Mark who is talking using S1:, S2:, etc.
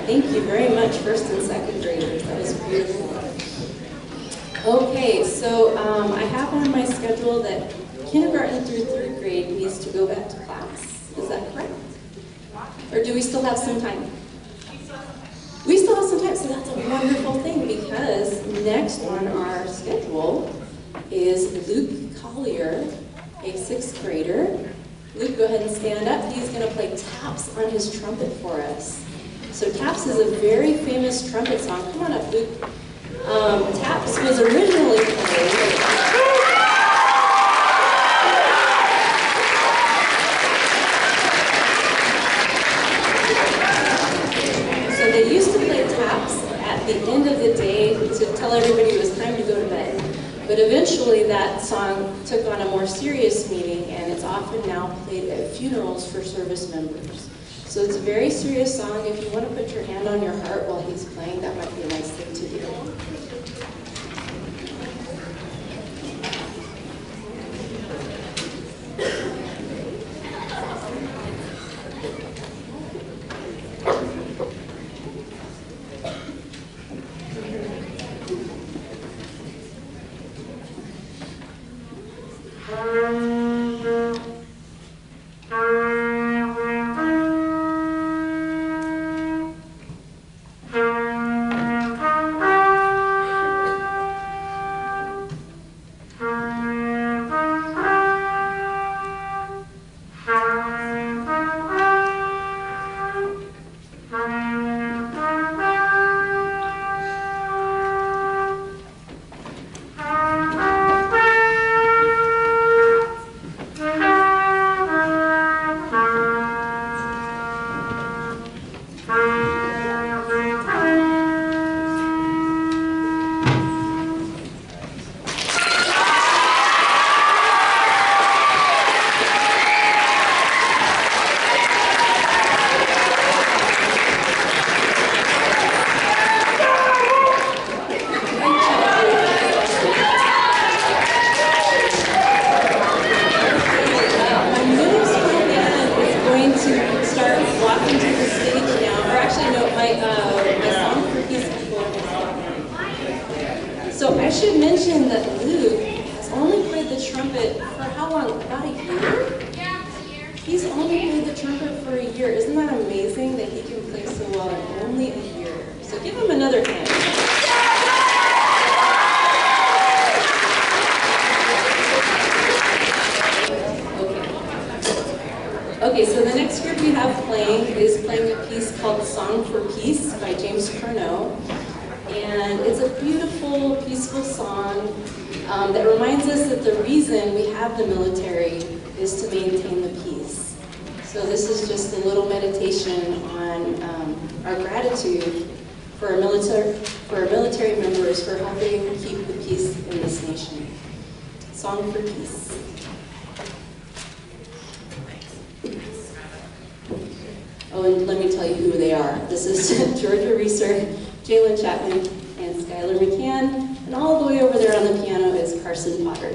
S1: Thank you very much, first and second graders. That was beautiful. Okay, so I have on my schedule that kindergarten through third grade needs to go back to class. Is that correct? Or do we still have some time? We still have some time, so that's a wonderful thing because next on our schedule is Luke Collier, a 6th grader. Luke, go ahead and stand up. He's going to play taps on his trumpet for us. So taps is a very famous trumpet song. Come on up, Luke. Taps was originally played. So they used to play taps at the end of the day to tell everybody it was time to go to bed. But eventually that song took on a more serious meaning, and it's often now played at funerals for service members. So it's a very serious song. If you want to put your hand on your heart while he's playing, that might be a nice thing to do. my song for peace before. So I should mention that Luke has only played the trumpet for how long? About a year?
S2: Yeah, a year.
S1: He's only played the trumpet for a year. Isn't that amazing that he can play so well in only a year? So give him another hand. Okay, so the next group we have playing is playing a piece called Song for Peace by James Corneau. And it's a beautiful, peaceful song that reminds us that the reason we have the military is to maintain the peace. So this is just a little meditation on our gratitude for our military members for helping keep the peace in this nation. Song for Peace. Oh, and let me tell you who they are. This is Georgia Reeser, Jalen Chapman, and Skylar McCann. And all the way over there on the piano is Carson Potter.